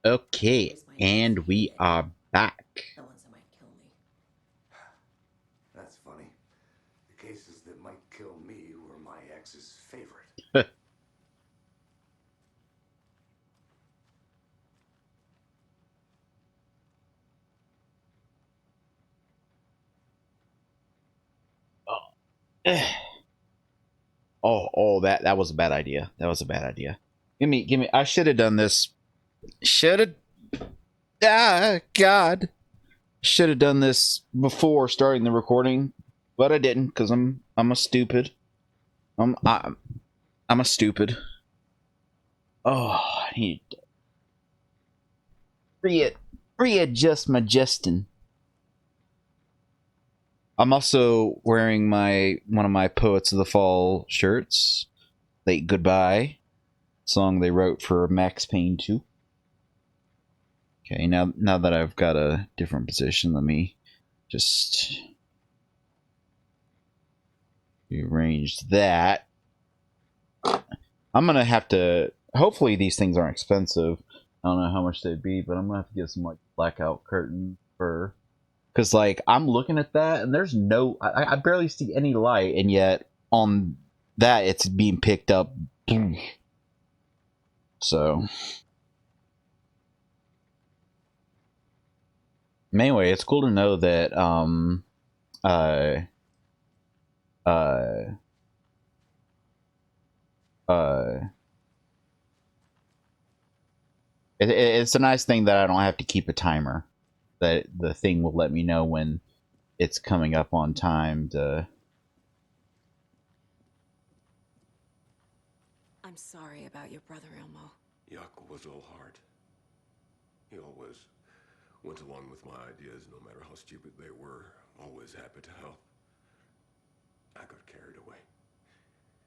Okay, Always my most and we hated. are back. The ones that might kill me. That's funny. The cases that might kill me were my ex's favorite. Oh, that was a bad idea. That was a bad idea. Give me. I should have done this. Should have. Ah, God. Should have done this before starting the recording, but I didn't because I'm a stupid. I'm a stupid. Oh, I need to readjust my Justin. I'm also wearing my one of my Poets of the Fall shirts. Late Goodbye song they wrote for Max Payne 2. Okay, now that I've got a different position, let me just rearrange that. I'm gonna have to. Hopefully, these things aren't expensive. I don't know how much they'd be, but I'm gonna have to get some like blackout curtain for. Because like I'm looking at that, and there's no. I barely see any light, and yet on that it's being picked up. So anyway, it's cool to know that uh uh uh it's a nice thing that I don't have to keep a timer. That the thing will let me know when it's coming up on time to. I'm sorry about your brother, Ilmo. Yaakov was all heart. He always went along with my ideas, no matter how stupid they were. Always happy to help. I got carried away.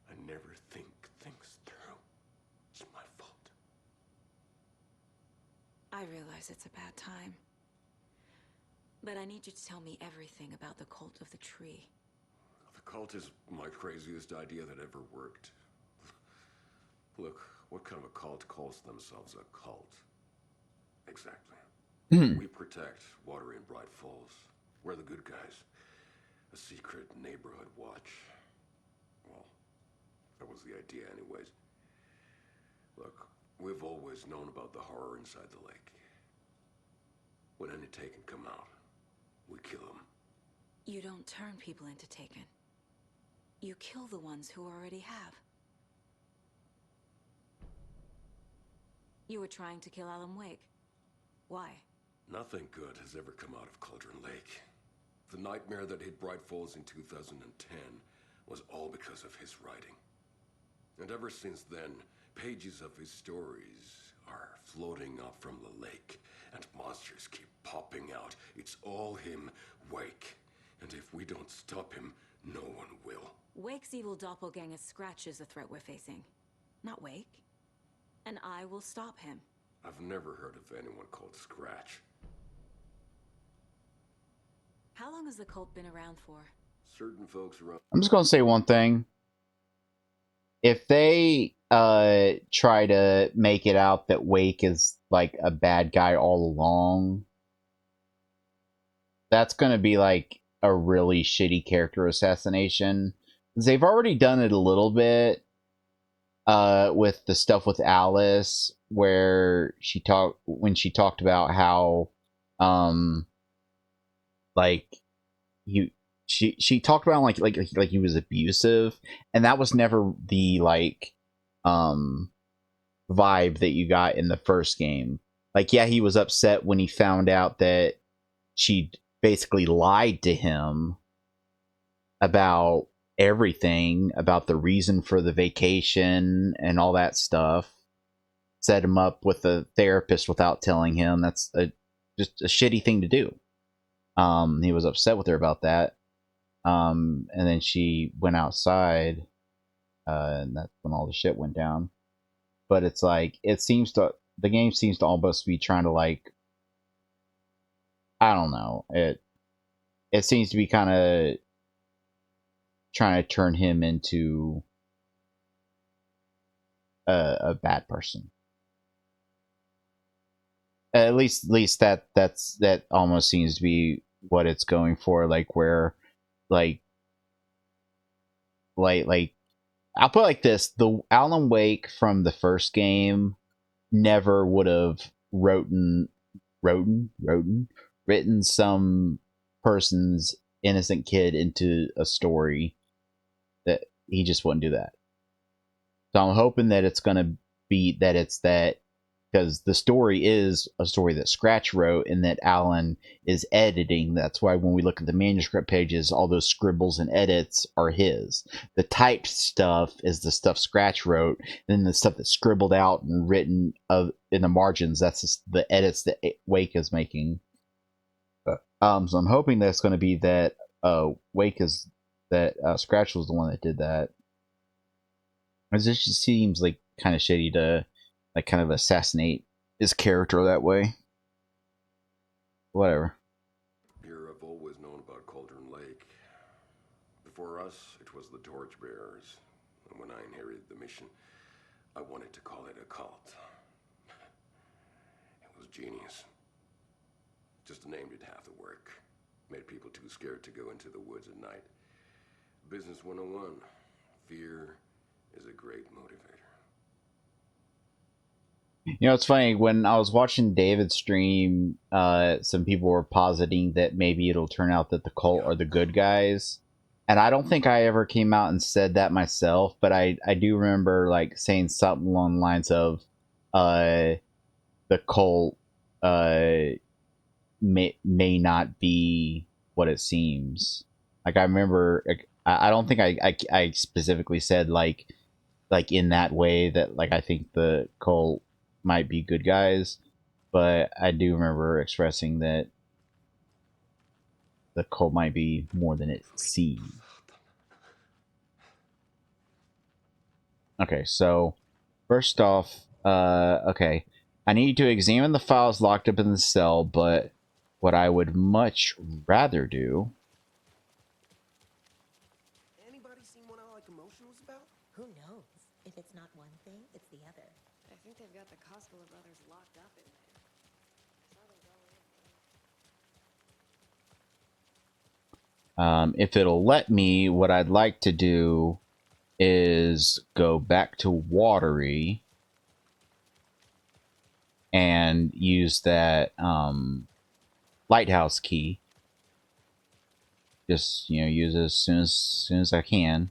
I never think things through. It's my fault. I realize it's a bad time. But I need you to tell me everything about the Cult of the Tree. The cult is my craziest idea that ever worked. Look, what kind of a cult calls themselves a cult? Exactly. Hmm. We protect Water in Bright Falls. We're the good guys. A secret neighborhood watch. Well, that was the idea anyways. Look, we've always known about the horror inside the lake. When any Taken come out, we kill them. You don't turn people into Taken. You kill the ones who already have. You were trying to kill Alan Wake. Why? Nothing good has ever come out of Cauldron Lake. The nightmare that hit Bright Falls in 2010 was all because of his writing. And ever since then, pages of his stories are floating up from the lake, and monsters keep popping out. It's all him, Wake. And if we don't stop him, no one will. Wake's evil doppelganger Scratch is the threat we're facing, not Wake. And I will stop him. I've never heard of anyone called Scratch. How long has the cult been around for? Certain folks around. I'm just gonna say one thing. If they try to make it out that Wake is like a bad guy all along, that's gonna be like a really shitty character assassination. They've already done it a little bit with the stuff with Alice, where she talked about how um like you she talked about like he was abusive, and that was never the like um vibe that you got in the first game. Like, yeah, he was upset when he found out that she basically lied to him about everything, about the reason for the vacation and all that stuff. Set him up with a therapist without telling him. That's just a shitty thing to do. He was upset with her about that. And then she went outside, and that's when all the shit went down. But it's like the game seems to almost be trying to like, I don't know, it seems to be kind of trying to turn him into a bad person. That almost seems to be what it's going for. Like where, like I'll put it like this: the Alan Wake from the first game never would have written some person's innocent kid into a story. That he just wouldn't do that. So I'm hoping that it's going to be that it's that, because the story is a story that Scratch wrote and that Alan is editing. That's why when we look at the manuscript pages, all those scribbles and edits are his. The typed stuff is the stuff Scratch wrote, and then the stuff that's scribbled out and written in the margins, that's just the edits that Wake is making. So I'm hoping that's going to be that Wake is that Scratch was the one that did that. It just seems like kind of shitty to like kind of assassinate his character that way. Whatever. Here I've always known about Cauldron Lake. Before us, it was the Torchbearers. And when I inherited the mission, I wanted to call it a cult. It was genius. Just the name did half the work. Made people too scared to go into the woods at night. Business 101. Fear is a great motivator. You know, it's funny, when I was watching David's stream, some people were positing that maybe it'll turn out that the cult are the good guys. And I don't think I ever came out and said that myself, but I do remember like saying something along the lines of the cult may not be what it seems. Like I remember, I don't think I specifically said like in that way that like I think the cult might be good guys, but I do remember expressing that the cult might be more than it seems. Okay, so first off, okay, I need to examine the files locked up in the cell, but what I would much rather do. Anybody seen what All Commotion was about? Who knows? If it's not one thing, it's the other. I think they've got the Koskela brothers locked up in there. I saw them go in. If it'll let me, what I'd like to do is go back to Watery and use that lighthouse key. Just, you know, use it as soon as I can.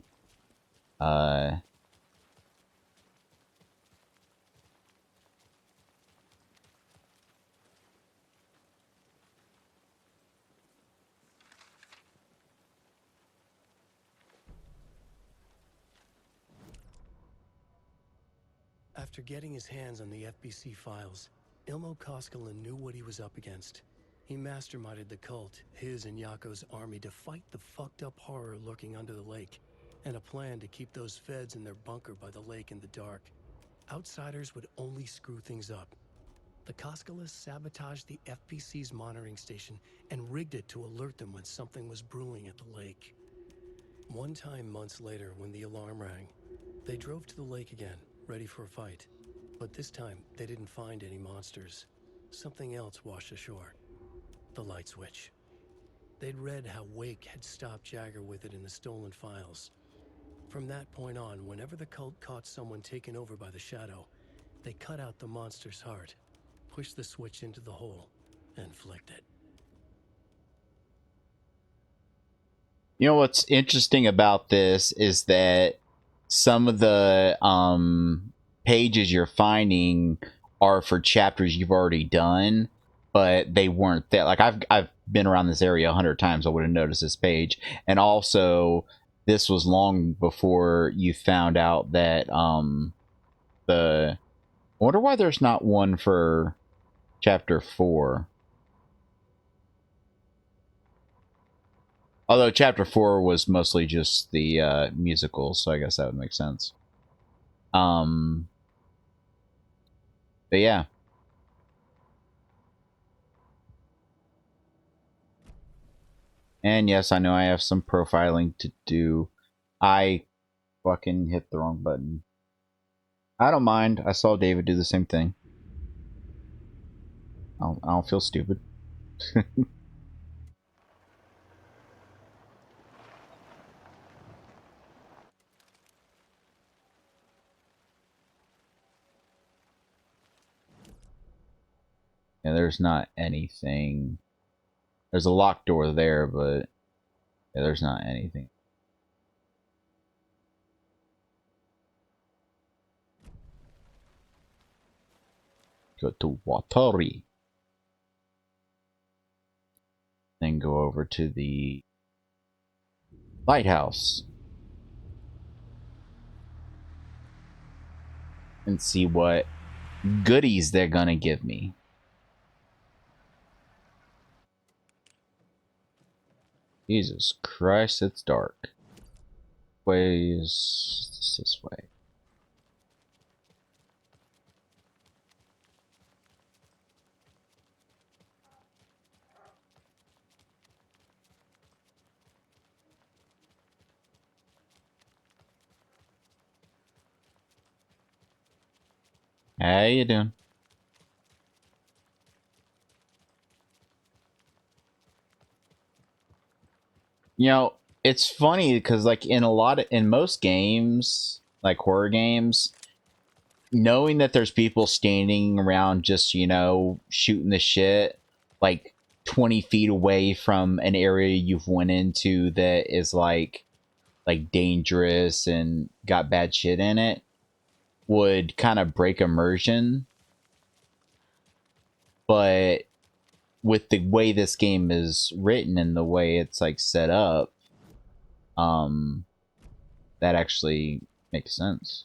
After getting his hands on the FBC files, Ilmo Koskela knew what he was up against. He masterminded the cult, his and Yako's army, to fight the fucked up horror lurking under the lake, and a plan to keep those feds in their bunker by the lake in the dark. Outsiders would only screw things up. The Koskelas sabotaged the FBC's monitoring station and rigged it to alert them when something was brewing at the lake. One time months later, when the alarm rang, they drove to the lake again, ready for a fight. But this time, they didn't find any monsters. Something else washed ashore. The light switch. They'd read how Wake had stopped Jagger with it in the stolen files. From that point on, whenever the cult caught someone taken over by the Shadow, they cut out the monster's heart, pushed the switch into the hole, and flicked it. You know what's interesting about this is that some of the pages you're finding are for chapters you've already done, but they weren't there. Like I've been around this area 100 times. I would have noticed this page, and also this was long before you found out that I wonder why there's not one for chapter 4. Although chapter 4 was mostly just the musical, so I guess that would make sense. But yeah. And yes, I know I have some profiling to do. I fucking hit the wrong button. I don't mind. I saw David do the same thing. I don't feel stupid. Yeah, there's not anything. There's a locked door there, but yeah, there's not anything. Go to Watari. Then go over to the lighthouse. And see what goodies they're gonna give me. Jesus Christ, it's dark. Ways this way. How you doing? You know, it's funny because like in most games, like horror games, knowing that there's people standing around just, you know, shooting the shit like 20 feet away from an area you've went into that is like dangerous and got bad shit in it would kind of break immersion. But with the way this game is written and the way it's like set up, that actually makes sense.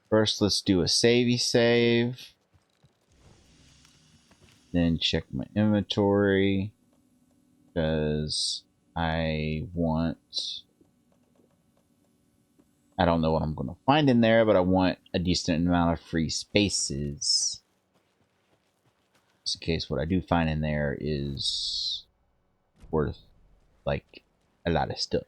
First, let's do a save. Then check my inventory because I don't know what I'm going to find in there, but I want a decent amount of free spaces. Just in case what I do find in there is worth like a lot of stuff.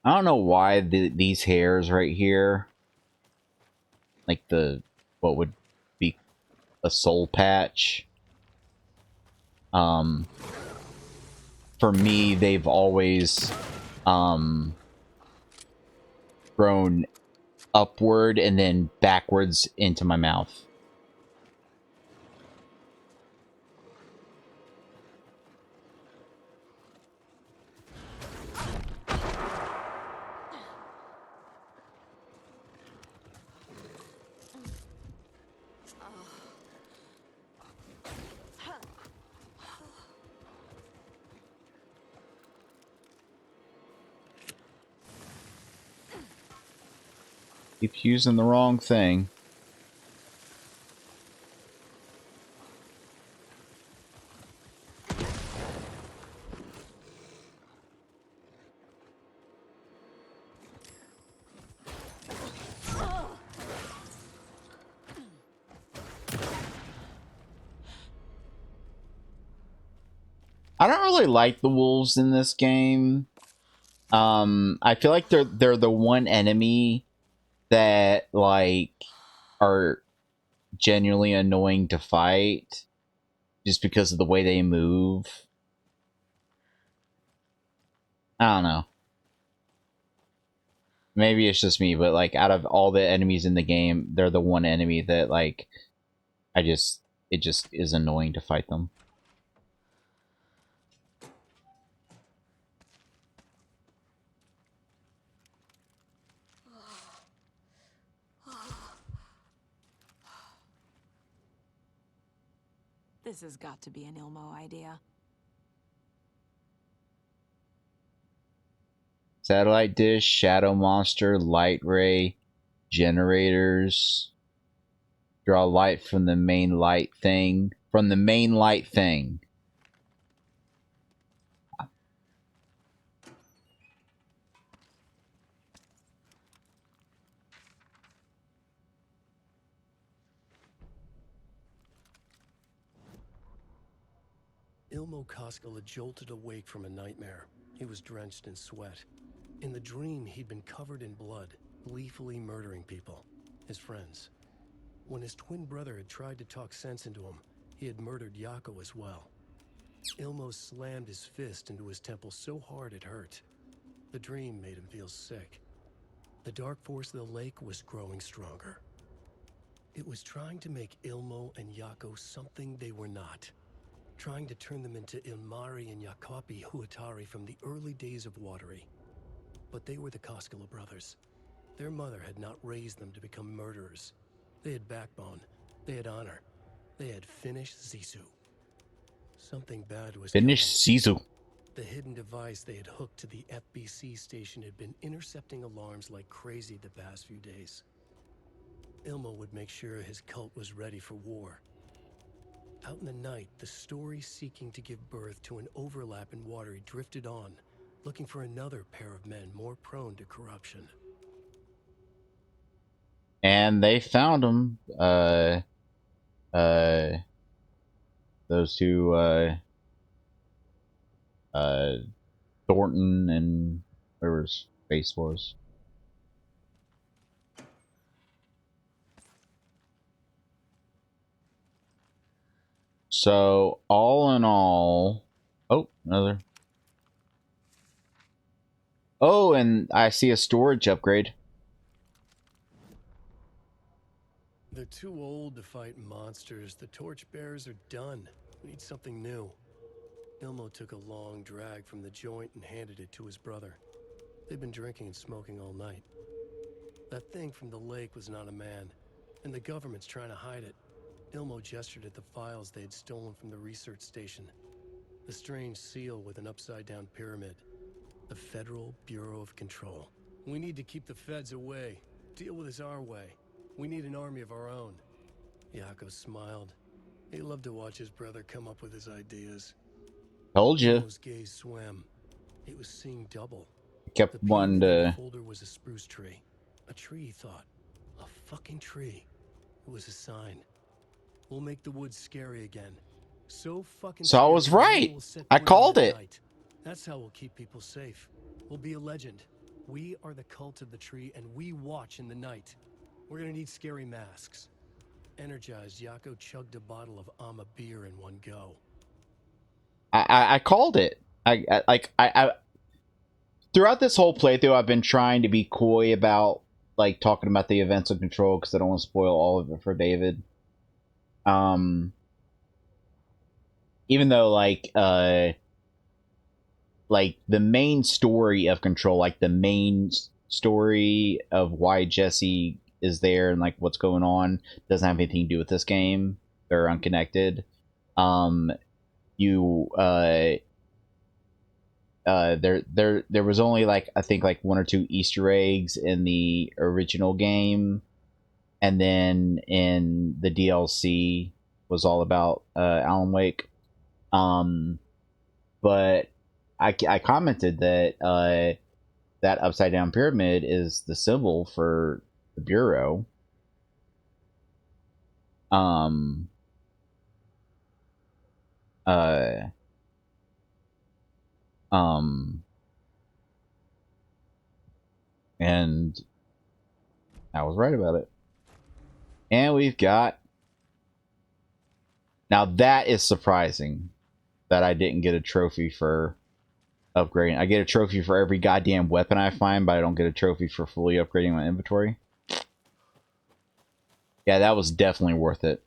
I don't know why these hairs right here, like what would be a soul patch, for me, they've always grown upward and then backwards into my mouth. Keep using the wrong thing. I don't really like the wolves in this game. I feel like they're the one enemy that like are genuinely annoying to fight just because of the way they move. I don't know. Maybe it's just me, but like out of all the enemies in the game, they're the one enemy that like it just is annoying to fight them. This has got to be an Ilmo idea. Satellite dish, shadow monster, light ray, generators. Draw light from the main light thing. From the main light thing. Ilmo Koskela had jolted awake from a nightmare. He was drenched in sweat. In the dream, he'd been covered in blood, gleefully murdering people, his friends. When his twin brother had tried to talk sense into him, he had murdered Yako as well. Ilmo slammed his fist into his temple so hard it hurt. The dream made him feel sick. The dark force of the lake was growing stronger. It was trying to make Ilmo and Yako something they were not. Trying to turn them into Ilmari and Jacopi Huatari from the early days of Watery. But they were the Koskela brothers. Their mother had not raised them to become murderers. They had backbone. They had honor. They had finished Sisu. Something bad was Finish coming. Sisu. The hidden device they had hooked to the FBC station had been intercepting alarms like crazy the past few days. Ilmo would make sure his cult was ready for war. Out in the night, the story seeking to give birth to an overlap in Watery drifted on, looking for another pair of men more prone to corruption. And they found him. Those two, Thornton and whatever his face was. So, all in all... Oh, another... Oh, and I see a storage upgrade. They're too old to fight monsters. The torchbearers are done. We need something new. Ilmo took a long drag from the joint and handed it to his brother. They'd been drinking and smoking all night. That thing from the lake was not a man, and the government's trying to hide it. Ilmo gestured at the files they had stolen from the research station. The strange seal with an upside-down pyramid. The Federal Bureau of Control. We need to keep the feds away. Deal with this our way. We need an army of our own. Yako smiled. He loved to watch his brother come up with his ideas. Told you. Ilmo's gaze swam. He was seeing double. Kept The wanting pyramid in the to... folder was a spruce tree. A tree, he thought. A fucking tree. It was a sign. We'll make the woods scary again. So fucking So I was scary, right. we'll set I foot on called at it. night. That's how we'll keep people safe. We'll be a legend. We are the cult of the tree, and we watch in the night. We're gonna need scary masks. Energized, Yako chugged a bottle of Ama beer in one go. I called it. I throughout this whole playthrough, I've been trying to be coy about like talking about the events of Control because I don't want to spoil all of it for David. Even though like the main story of Control, like the main story of why Jesse is there and like what's going on doesn't have anything to do with this game. They're unconnected. There was only like I think like 1 or 2 Easter eggs in the original game, and then in the DLC was all about Alan Wake. But I commented that that upside down pyramid is the symbol for the Bureau. And I was right about it. And we've got... Now that is surprising that I didn't get a trophy for upgrading. I get a trophy for every goddamn weapon I find, but I don't get a trophy for fully upgrading my inventory. Yeah, that was definitely worth it.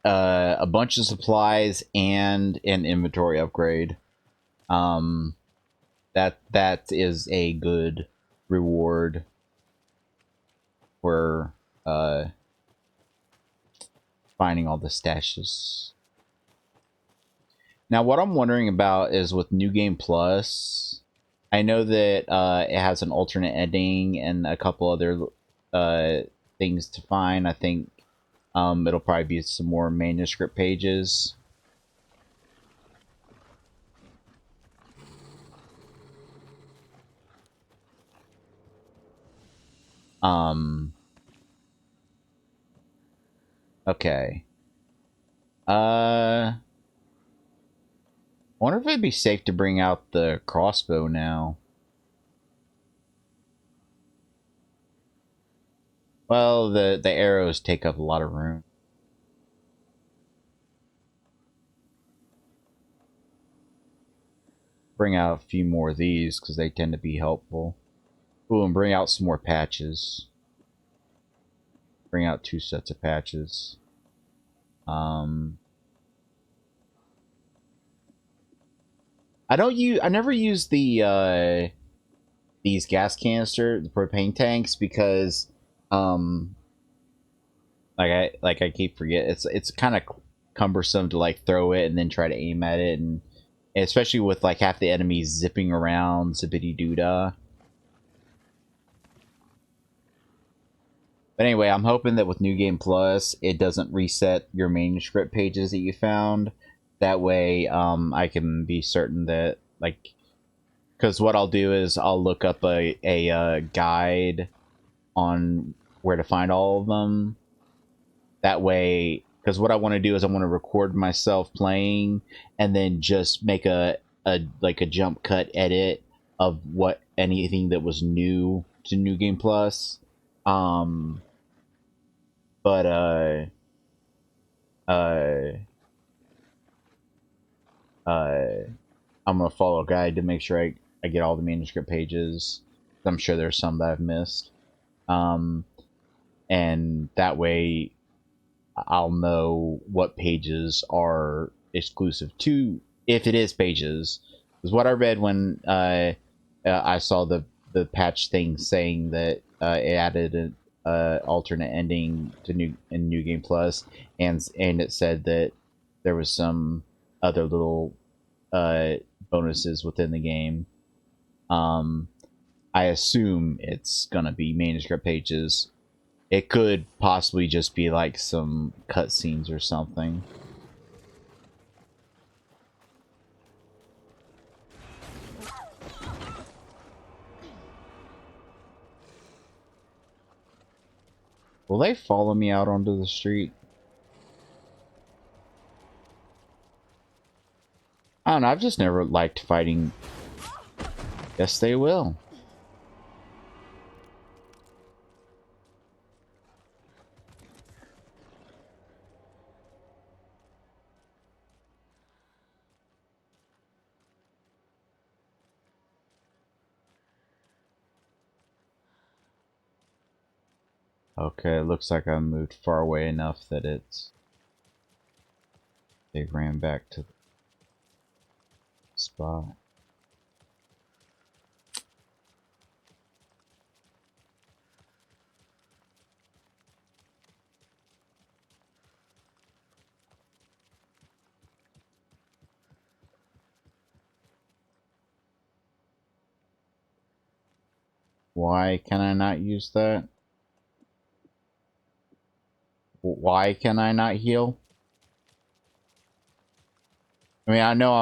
A bunch of supplies and an inventory upgrade. That is a good reward for finding all the stashes. Now, what I'm wondering about is with New Game Plus, I know that it has an alternate ending and a couple other things to find. I think it'll probably be some more manuscript pages. Okay. I wonder if it'd be safe to bring out the crossbow now. Well, the arrows take up a lot of room. Bring out a few more of these because they tend to be helpful. Ooh, and bring out some more patches. Bring out 2 sets of patches. I never use the these gas canister, the propane tanks, because like I keep forget, it's kind of cumbersome to like throw it and then try to aim at it, and especially with like half the enemies zipping around, zippity doodah. But anyway, I'm hoping that with New Game Plus, it doesn't reset your manuscript pages that you found. That way, I can be certain that, like, because what I'll do is I'll look up a guide on where to find all of them. That way, because what I want to do is I want to record myself playing and then just make a jump cut edit of what anything that was new to New Game Plus. But I'm gonna follow a guide to make sure I get all the manuscript pages. I'm sure there's some that I've missed. And that way I'll know what pages are exclusive to, if it is pages. Because what I read when I saw the patch thing saying that it added an alternate ending to New Game Plus, and it said that there was some other little bonuses within the game. I assume it's gonna be manuscript pages. It could possibly just be like some cutscenes or something. Will they follow me out onto the street? I don't know, I've just never liked fighting. Yes, they will. Okay, it looks like I moved far away enough that they ran back to the spot. Why can I not use that? Why can I not heal? I mean, I know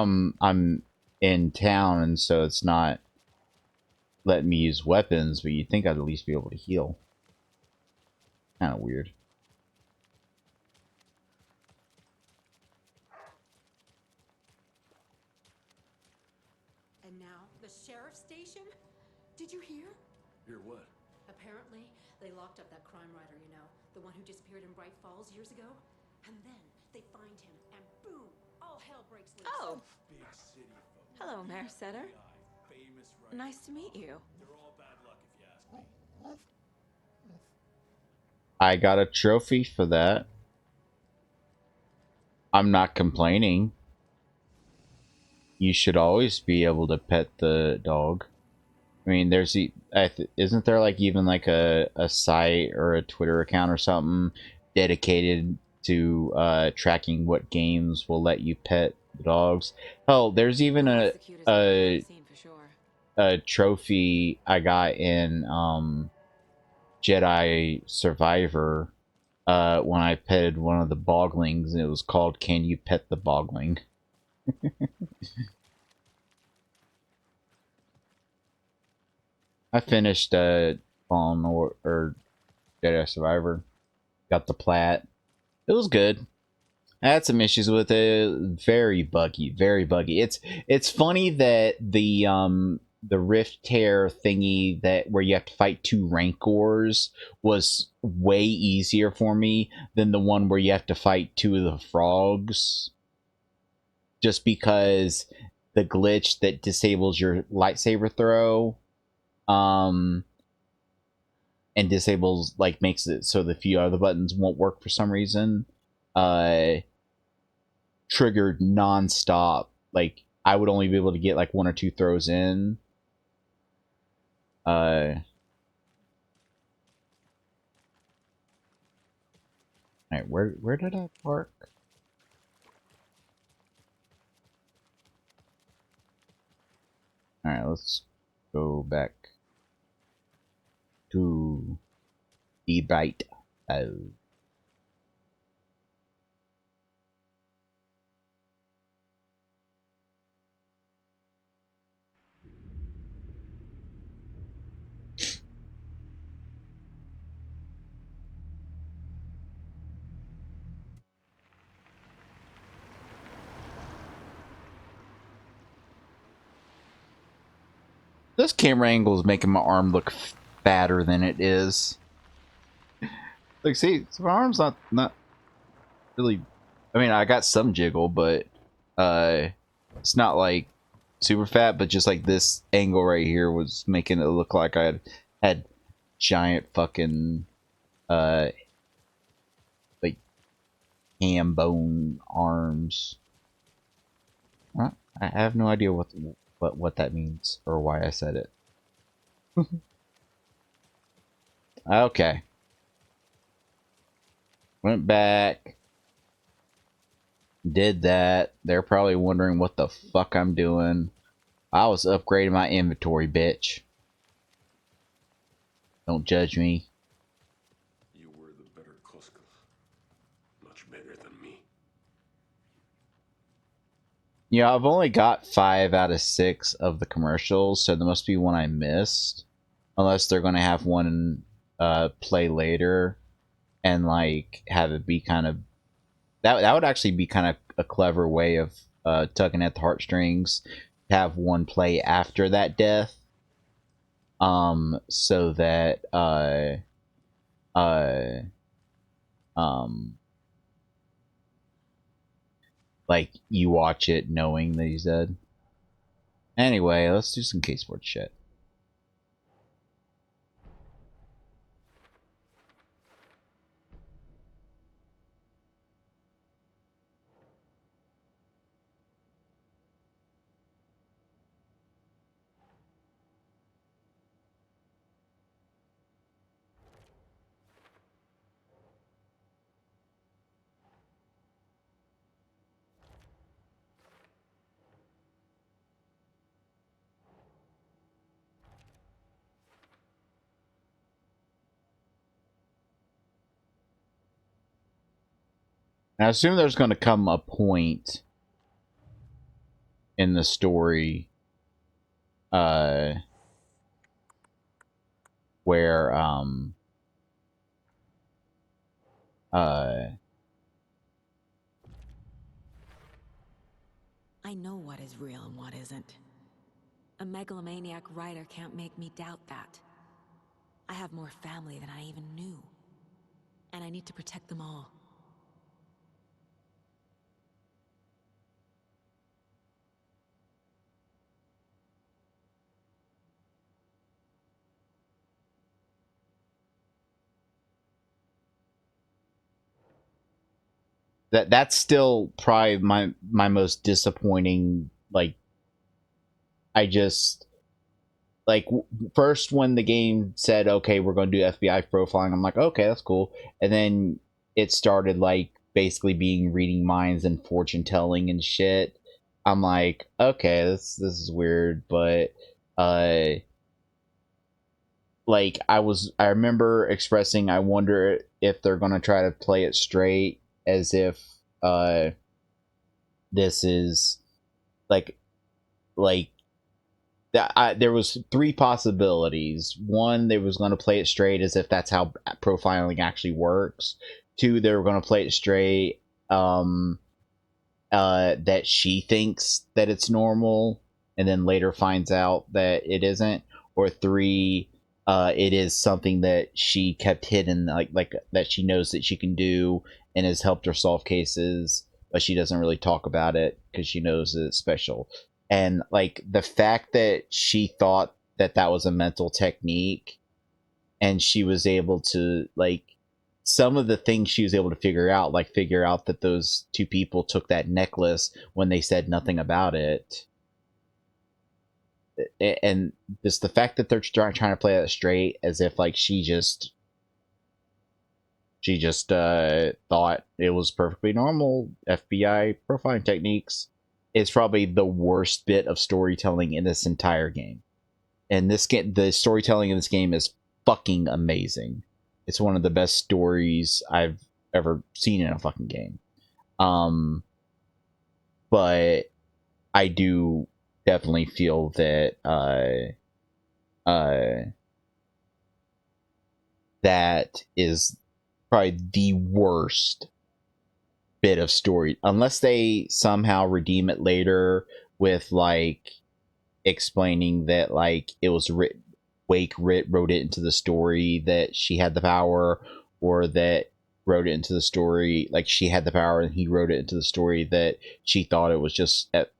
I'm in town, and so it's not letting me use weapons, but you'd think I'd at least be able to heal. Kind of weird. And now, the sheriff's station? Did you hear? Hear what? Apparently, they locked up that crime writer, you know, the one who disappeared in Bright Falls years ago. And then they find him, and boom, all hell breaks loose. Oh, Big city folk. hello, Mayor Setter. Famous writer. Nice to meet you. They're all bad luck if you ask me. I got a trophy for that. I'm not complaining. You should always be able to pet the dog. I mean, there's isn't there like even like a site or a Twitter account or something dedicated to tracking what games will let you pet dogs? Hell, there's even That's the cutest dog I've ever seen, for sure. a trophy I got in Jedi Survivor when I petted one of the boglings, and it was called "Can You Pet the Bogling?" I finished Fallen or Jedi Survivor. Got the plat. It was good. I had some issues with it. Very buggy, very buggy. It's funny that the Rift Tear thingy that where you have to fight 2 Rancors was way easier for me than the one where you have to fight 2 of the frogs. Just because the glitch that disables your lightsaber throw, and disables, like, makes it so the few other buttons won't work for some reason, triggered non-stop. Like, I would only be able to get like 1 or 2 throws in. Alright, where did I park? Alright, let's go back to the bite. Oh. This camera angle is making my arm look fatter than it is. Like, see, so my arm's not really. I mean, I got some jiggle, but it's not like super fat. But just like this angle right here was making it look like I had giant fucking like ham bone arms. Well, I have no idea what that means or why I said it. Okay. Went back. Did that. They're probably wondering what the fuck I'm doing. I was upgrading my inventory, bitch. Don't judge me. You were the better Koskal. Much better than me. Yeah, I've only got 5 out of 6 of the commercials, so there must be one I missed. Unless they're going to have one play later and like have it be kind of... That would actually be kind of a clever way of tugging at the heartstrings. Have one play after that death. So that like you watch it knowing that he's dead. Anyway, let's do some case board shit. I assume there's going to come a point in the story where I know what is real and what isn't. A megalomaniac writer can't make me doubt that. I have more family than I even knew. And I need to protect them all. that's still probably my most disappointing. Like, I just like first when the game said, okay, we're going to do FBI profiling, I'm like, okay, that's cool. And then it started like basically being reading minds and fortune telling and shit. I'm like, okay, this is weird. But like I remember expressing I wonder if they're going to try to play it straight as if this is like like that there was three possibilities. One, they was going to play it straight as if that's how profiling actually works. Two, they were going to play it straight that she thinks that it's normal and then later finds out that it isn't. Or three, it is something that she kept hidden, like that she knows that she can do and has helped her solve cases, but she doesn't really talk about it because she knows that it's special. And like the fact that she thought that that was a mental technique, and she was able to like some of the things she was able to figure out that those two people took that necklace when they said nothing about it. And just the fact that they're trying to play that straight as if like she just thought it was perfectly normal FBI profiling techniques is probably the worst bit of storytelling in this entire game. And this game, the storytelling in this game is fucking amazing. It's one of the best stories I've ever seen in a fucking game. But I do definitely feel that that is probably the worst bit of story, unless they somehow redeem it later with like explaining that like it was Wake wrote it into the story that she had the power, or that wrote it into the story like she had the power and he wrote it into the story that she thought it was just at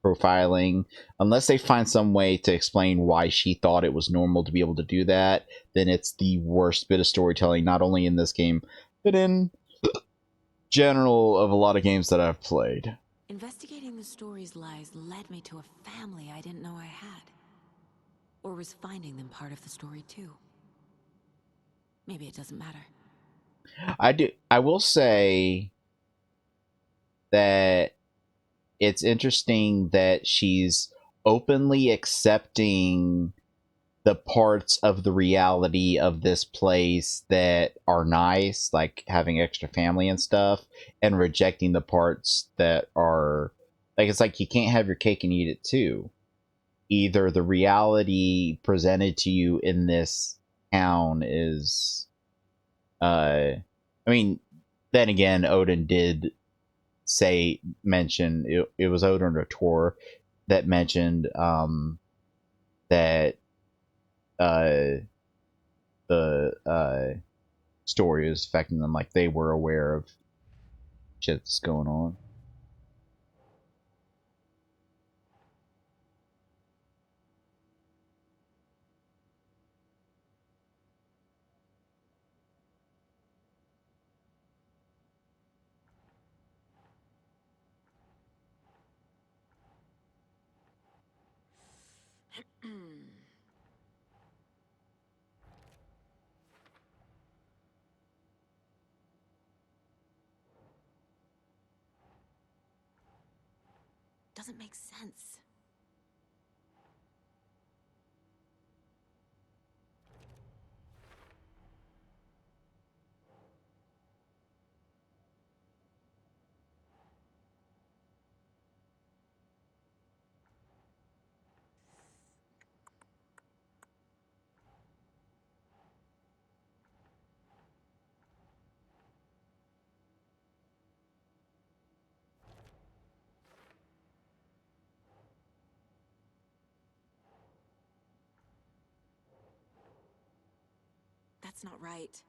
profiling. Unless they find some way to explain why she thought it was normal to be able to do that, then it's the worst bit of storytelling, not only in this game but in general of a lot of games that I've played. Investigating the story's lies led me to a family I didn't know I had. Or was finding them part of the story too. Maybe it doesn't matter. I will say that it's interesting that she's openly accepting the parts of the reality of this place that are nice, like having extra family and stuff, and rejecting the parts that are like, it's like you can't have your cake and eat it too. Either the reality presented to you in this town is I mean, then again, Odin did mention it was Odin or Tor that mentioned that the story is affecting them, like they were aware of shit that's going on. Doesn't make sense. That's not right.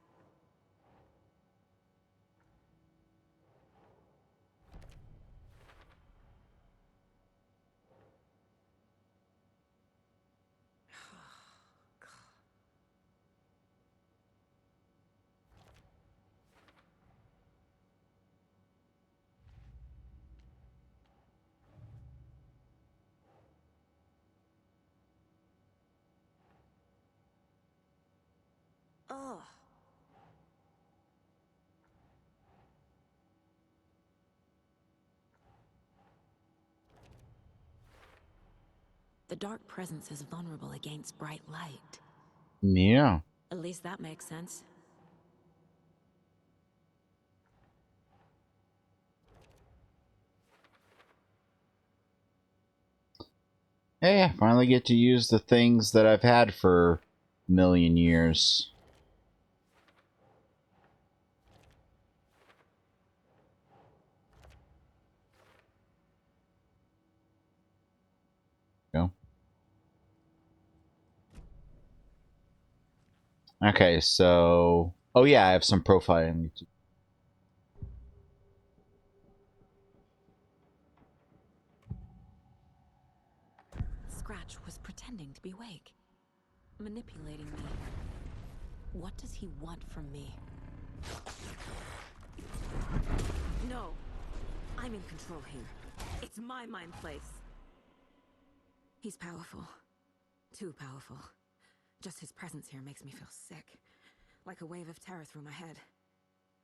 Ugh. The dark presence is vulnerable against bright light. Yeah. At least that makes sense. Hey, I finally get to use the things that I've had for a million years. Go. Okay, so... Oh yeah, I have some profiling to... Scratch was pretending to be Wake, manipulating me. What does he want from me? No! I'm in control here. It's my mind place. He's powerful. Too powerful. Just his presence here makes me feel sick. Like a wave of terror through my head.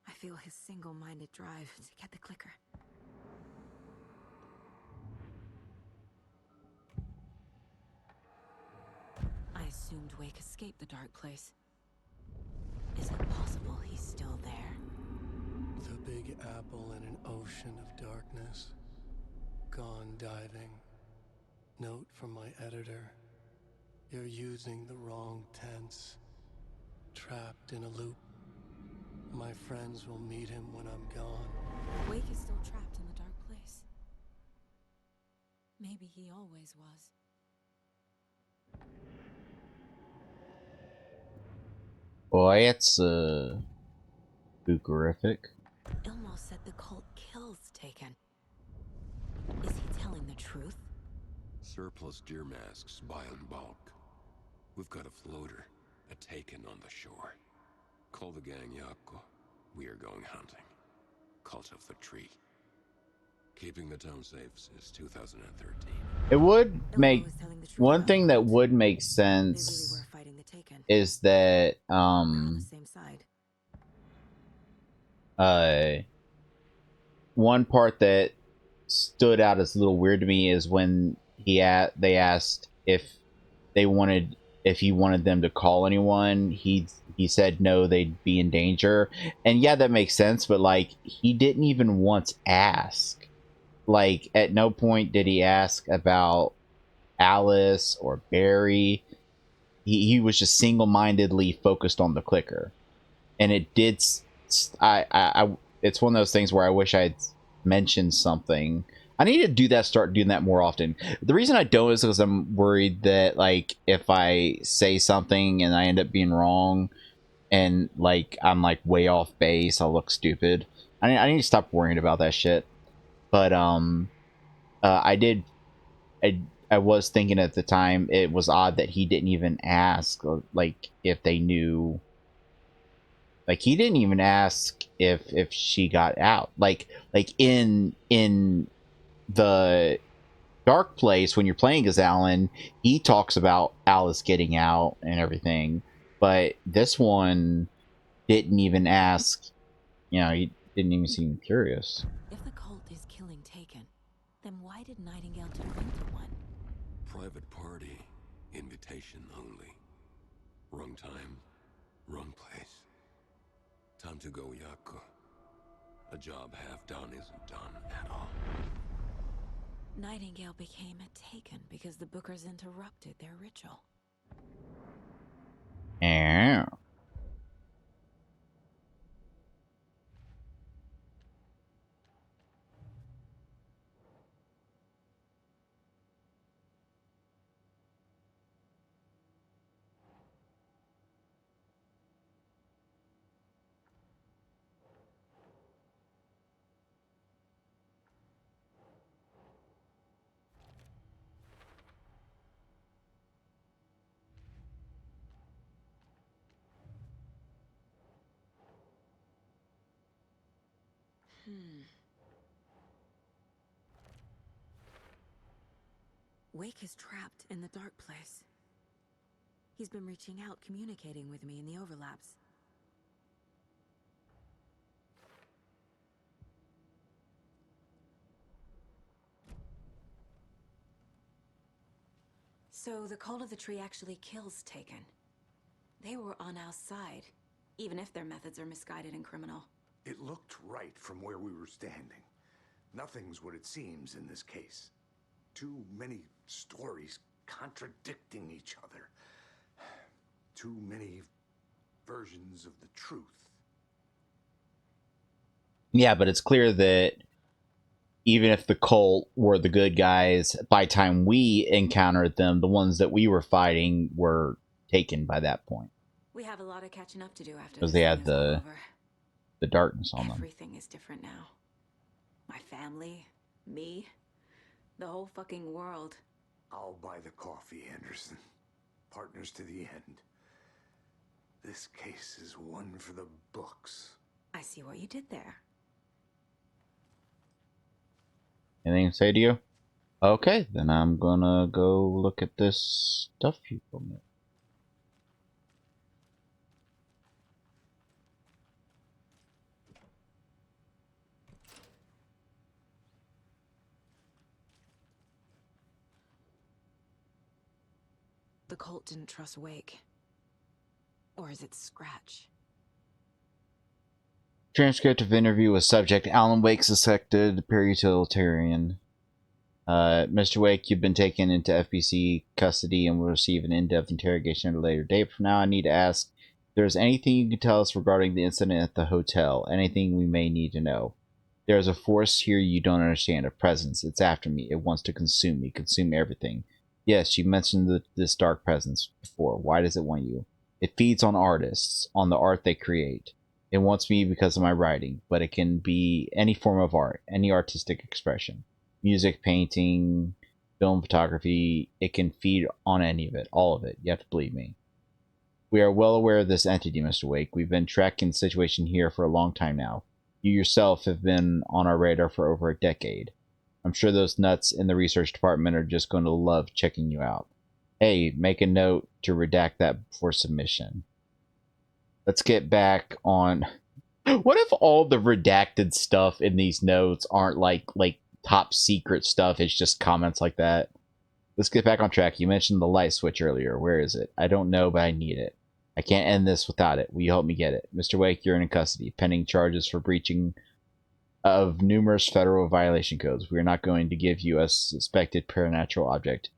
I feel his single-minded drive to get the clicker. I assumed Wake escaped the dark place. Is it possible he's still there? The Big Apple in an ocean of darkness. Gone diving. Note from my editor. You're using the wrong tense. Trapped in a loop. My friends will meet him when I'm gone. Wake is still trapped in the dark place. Maybe he always was. Boy, it's, spookerific. Ilmo said the cult kills Taken. Is he telling the truth? Surplus deer masks buy in bulk. We've got a floater, a Taken on the shore. Call the gang Yako. We are going hunting. Cult of the Tree. Keeping the town safe since 2013. It would make... Ilmo is telling the truth One about thing the that cult. would make They really sense were fighting the Taken. is that, We're on the same side. one part that stood out as a little weird to me is when they asked if he wanted them to call anyone. He said no, they'd be in danger. And yeah, that makes sense, but like, he didn't even once ask. Like, at no point did he ask about Alice or Barry. He was just single-mindedly focused on the clicker. And it did... it's one of those things where I wish I'd mentioned something. I need to do that, start doing that more often. The reason I don't is because I'm worried that, like, if I say something and I end up being wrong and, like, I'm, like, way off base, I'll look stupid. I need to stop worrying about that shit. But, I was thinking at the time it was odd that he didn't even ask, like, if they knew. Like, he didn't even ask if she got out. Like in the dark place, when you're playing as Alan, he talks about Alice getting out and everything. But this one didn't even ask. You know, he didn't even seem curious. If the cult is killing Taken, then why did Nightingale turn into one? Private party. Invitation only. Wrong time. Wrong place. Time to go, Yako. A job half done isn't done at all. Nightingale became a Taken because the Bookers interrupted their ritual. Yeah. Wake is trapped in the dark place. He's been reaching out, communicating with me in the overlaps. So the Cult of the Tree actually kills Taken. They were on our side, even if their methods are misguided and criminal. It looked right from where we were standing. Nothing's what it seems in this case. Too many stories contradicting each other. Too many versions of the truth. Yeah, but it's clear that even if the cult were the good guys, by the time we encountered them, the ones that we were fighting were taken by that point. We have a lot of catching up to do after Because this they thing had is all over. the darkness on them. Everything is different now. My family, me, the whole fucking world. I'll buy the coffee, Anderson. Partners to the end. This case is one for the books. I see what you did there. Anything to say to you? Okay, then I'm gonna go look at this stuff you told me. The cult didn't trust Wake. Or is it Scratch? Transcript of interview with subject Alan Wake, suspected peri-utilitarian. Mr. Wake, you've been taken into FBC custody and will receive an in-depth interrogation at a later date. For now, I need to ask if there's anything you can tell us regarding the incident at the hotel. Anything we may need to know. There's a force here you don't understand, a presence. It's after me. It wants to consume me, consume everything. Yes, you mentioned this dark presence before. Why does it want you? It feeds on artists, on the art they create. It wants me because of my writing, but it can be any form of art, any artistic expression. Music, painting, film, photography. It can feed on any of it, all of it. You have to believe me. We are well aware of this entity, Mr. Wake. We've been tracking the situation here for a long time now. You yourself have been on our radar for over a decade. I'm sure those nuts in the research department are just going to love checking you out. Hey, make a note to redact that before submission. Let's get back on... What if all the redacted stuff in these notes aren't like top secret stuff? It's just comments like that. Let's get back on track. You mentioned the light switch earlier. Where is it? I don't know, but I need it. I can't end this without it. Will you help me get it? Mr. Wake, you're in custody, pending charges for breaching of numerous federal violation codes. We are not going to give you a suspected paranatural object.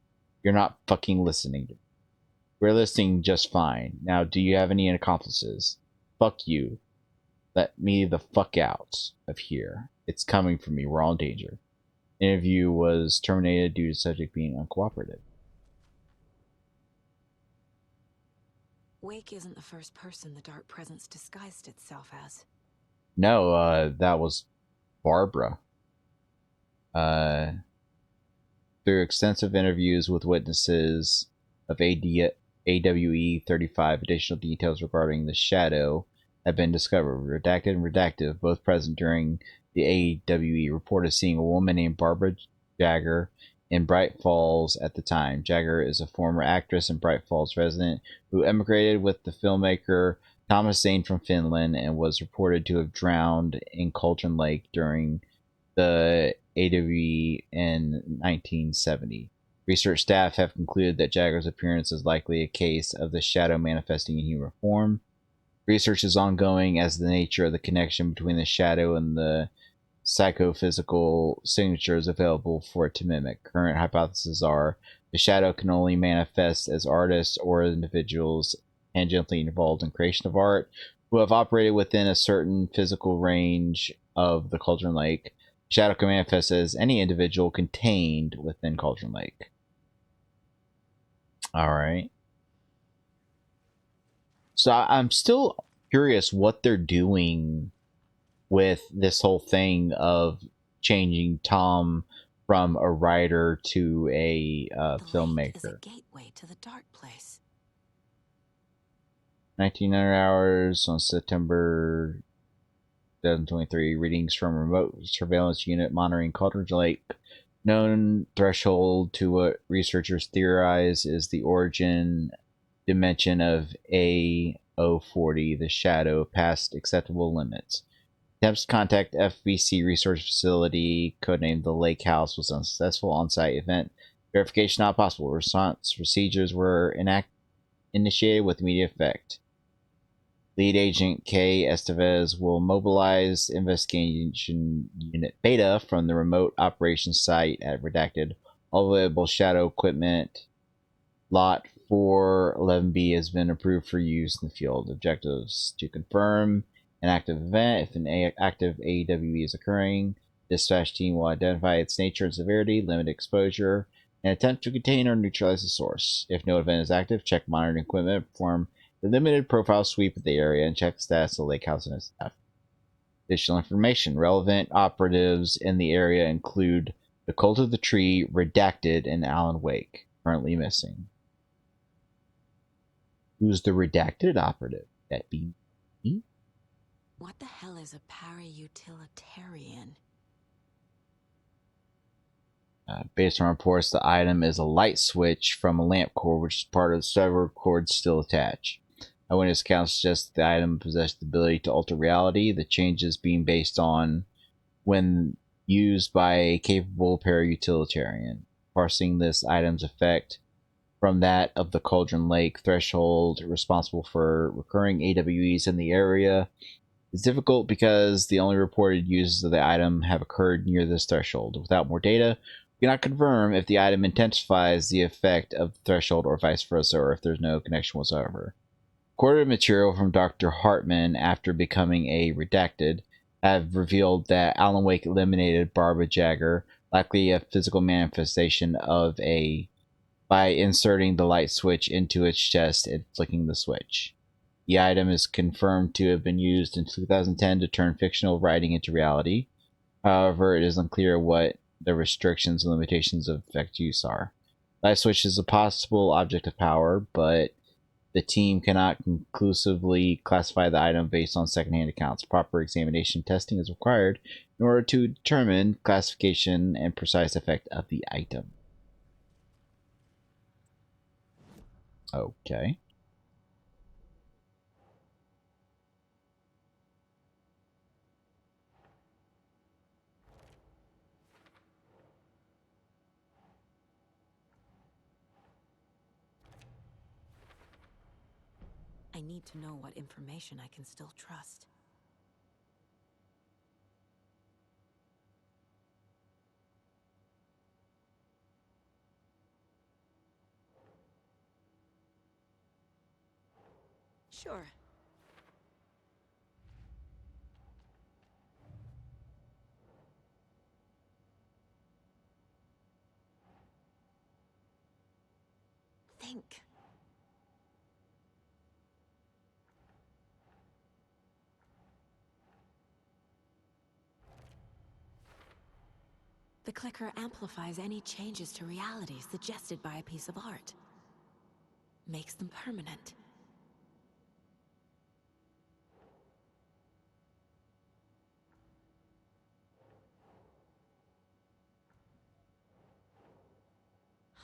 You're not fucking listening. We're listening just fine. Now, do you have any accomplices? Fuck you. Let me the fuck out of here. It's coming for me. We're all in danger. Interview was terminated due to subject being uncooperative. Wake isn't the first person the dark presence disguised itself as. No, that was Barbara. Through extensive interviews with witnesses of AWE 35, additional details regarding the Shadow have been discovered. Redacted and redactive, both present during the AWE, reported seeing a woman named Barbara Jagger in Bright Falls at the time. Jagger is a former actress and Bright Falls resident who emigrated with the filmmaker Thomas Zane from Finland and was reported to have drowned in Cauldron Lake during the AWE in 1970. Research staff have concluded that Jagger's appearance is likely a case of the Shadow manifesting in human form. Research is ongoing as the nature of the connection between the Shadow and the psychophysical signatures available for it to mimic. Current hypotheses are the Shadow can only manifest as artists or individuals tangentially involved in creation of art who have operated within a certain physical range of the Cauldron Lake. Shadow can manifest as any individual contained within Cauldron Lake. Alright. So I'm still curious what they're doing with this whole thing of changing Tom from a writer to a filmmaker. Lake is a gateway to the dark place. 1900 hours on September 2023. Readings from remote surveillance unit monitoring Cauldron Lake. Known threshold to what researchers theorize is the origin dimension of A040, the Shadow, past acceptable limits. Attempts to contact FBC research facility, codenamed the Lake House, was unsuccessful. On-site event verification not possible. Response procedures were initiated with immediate effect. Lead Agent K. Estevez will mobilize Investigation Unit Beta from the remote operations site at Redacted. All available Shadow equipment. Lot 411B has been approved for use in the field. Objectives to confirm an active event. If an active AEWE is occurring, dispatch team will identify its nature and severity, limit exposure, and attempt to contain or neutralize the source. If no event is active, check monitoring equipment, perform a limited profile sweep of the area, and check the status of Lake House and its staff. Additional information. Relevant operatives in the area include the Cult of the Tree, Redacted, and Alan Wake, currently missing. Who's the Redacted operative? That be me? What the hell is a para-utilitarian? Based on reports, the item is a light switch from a lamp cord, which is part of the several cords still attached. Eyewitness accounts suggest that the item possessed the ability to alter reality, the changes being based on when used by a capable para-utilitarian. Parsing this item's effect from that of the Cauldron Lake threshold responsible for recurring AWEs in the area is difficult because the only reported uses of the item have occurred near this threshold. Without more data, we cannot confirm if the item intensifies the effect of the threshold or vice versa, or if there's no connection whatsoever. Recorded material from Dr. Hartman after becoming a Redacted have revealed that Alan Wake eliminated Barbara Jagger, likely a physical manifestation of by inserting the light switch into its chest and flicking the switch. The item is confirmed to have been used in 2010 to turn fictional writing into reality. However, it is unclear what the restrictions and limitations of effect use are. Light switch is a possible object of power, but the team cannot conclusively classify the item based on secondhand accounts. Proper examination testing is required in order to determine classification and precise effect of the item. Okay. I need to know what information I can still trust. Sure. Think. The clicker amplifies any changes to reality suggested by a piece of art. Makes them permanent.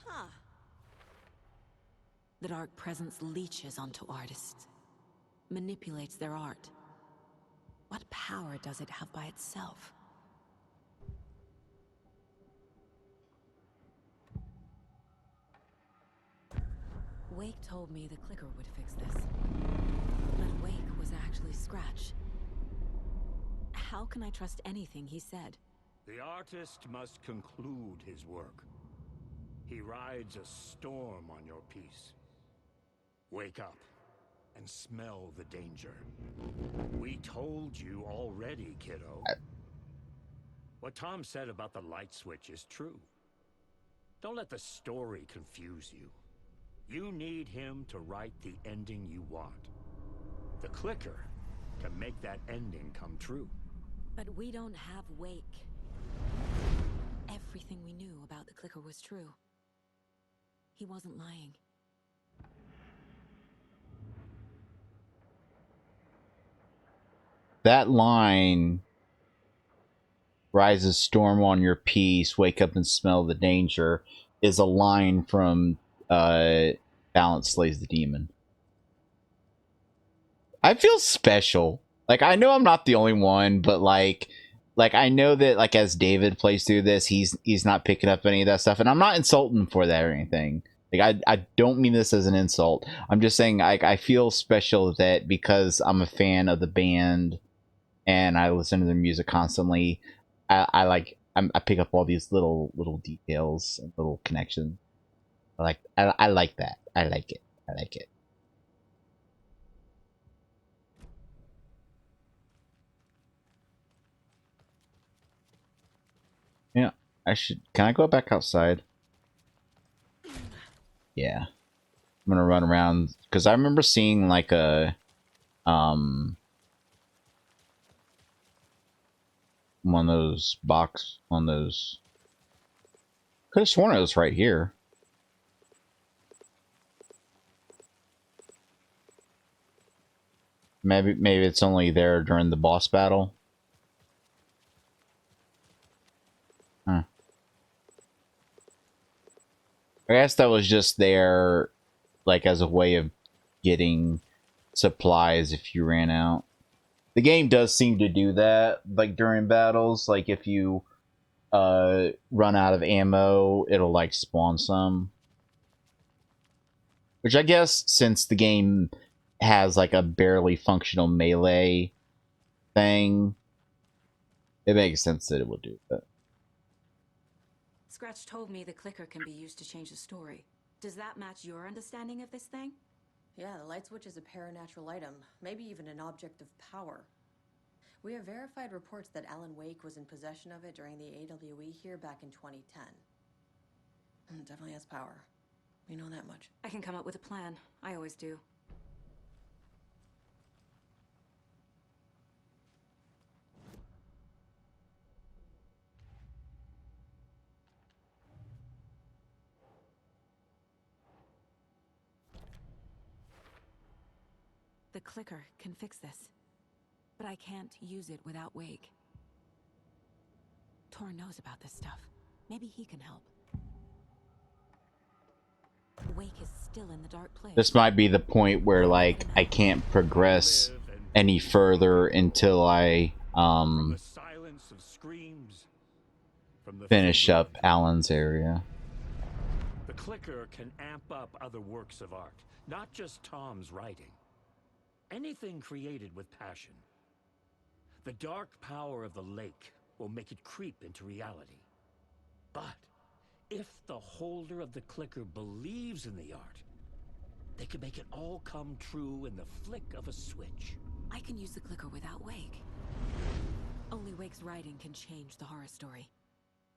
Huh. The dark presence leeches onto artists. Manipulates their art. What power does it have by itself? Wake told me the clicker would fix this. But Wake was actually Scratch. How can I trust anything he said? The artist must conclude his work. He rides a storm on your piece. Wake up and smell the danger. We told you already, kiddo. What Tom said about the light switch is true. Don't let the story confuse you. You need him to write the ending you want. The clicker can make that ending come true. But we don't have Wake. Everything we knew about the clicker was true. He wasn't lying. That line, "Rises storm on your piece, wake up and smell the danger," is a line from Balance Slays the Demon. I feel special. Like, I know I'm not the only one, but like I know that, like, as David plays through this, he's not picking up any of that stuff, and I'm not insulting him for that or anything. Like I don't mean this as an insult. I'm just saying I feel special that because I'm a fan of the band and I listen to their music constantly, I pick up all these little details and little connections. I like that. I like it. I like it. Yeah, I should. Can I go back outside? Yeah, I'm gonna run around because I remember seeing like a one of those one of those. Could have sworn it was right here. Maybe it's only there during the boss battle. Huh. I guess that was just there, like, as a way of getting supplies if you ran out. The game does seem to do that, like, during battles. Like, if you run out of ammo, it'll, like, spawn some. Which I guess, since the game has, like, a barely functional melee thing, it makes sense that it would do that. Scratch told me the clicker can be used to change the story. Does that match your understanding of this thing? Yeah, the light switch is a paranatural item, maybe even an object of power. We have verified reports that Alan Wake was in possession of it during the AWE here back in 2010. It definitely has power. We know that much. I can come up with a plan. I always do. The clicker can fix this, but I can't use it without Wake. Tor knows about this stuff. Maybe he can help. Wake is still in the dark place. This might be the point where, like, I can't progress any further until I finish up Alan's area. The clicker can amp up other works of art, not just Tom's writing. Anything created with passion. The dark power of the lake will make it creep into reality. But if the holder of the clicker believes in the art, they can make it all come true in the flick of a switch. I can use the clicker without Wake. Only Wake's writing can change the horror story.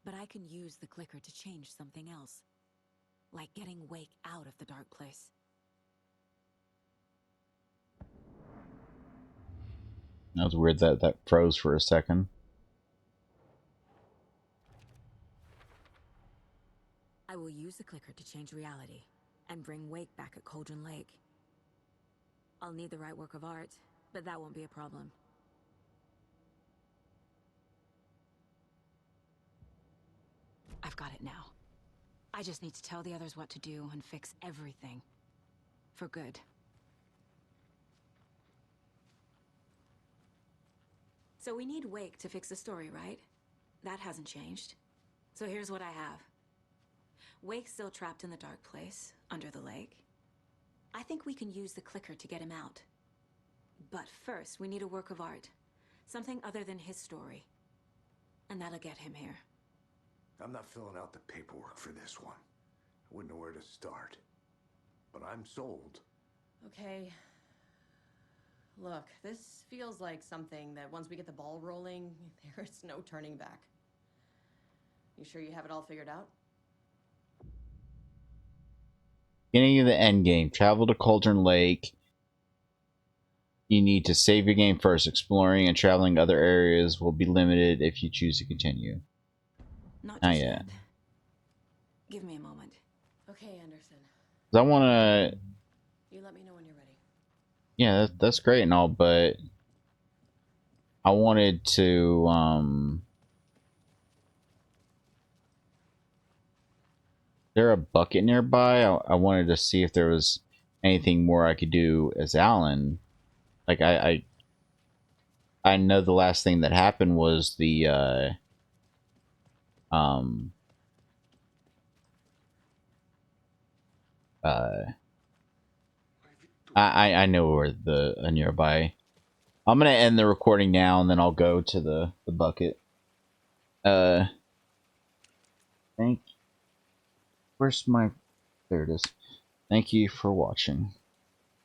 But I can use the clicker to change something else. Like getting Wake out of the dark place. That was weird that froze for a second. I will use the clicker to change reality and bring Wake back at Cauldron Lake. I'll need the right work of art, but that won't be a problem. I've got it now. I just need to tell the others what to do and fix everything. For good. So we need Wake to fix the story, right? That hasn't changed. So here's what I have. Wake's still trapped in the dark place, under the lake. I think we can use the clicker to get him out. But first, we need a work of art. Something other than his story. And that'll get him here. I'm not filling out the paperwork for this one. I wouldn't know where to start. But I'm sold. Okay. Look, this feels like something that once we get the ball rolling, there's no turning back. You sure you have it all figured out? Beginning of the end game. Travel to Cauldron Lake. You need to save your game first. Exploring and traveling other areas will be limited if you choose to continue. Not yet. Give me a moment. Okay, Anderson. I want to... You let me know when you're ready. Yeah, that's great and all, but I wanted to, is there a bucket nearby? I wanted to see if there was anything more I could do as Alan. Like, I know the last thing that happened was the, I know where a nearby. I'm gonna end the recording now, and then I'll go to the bucket. Where's my? There it is. Thank you for watching.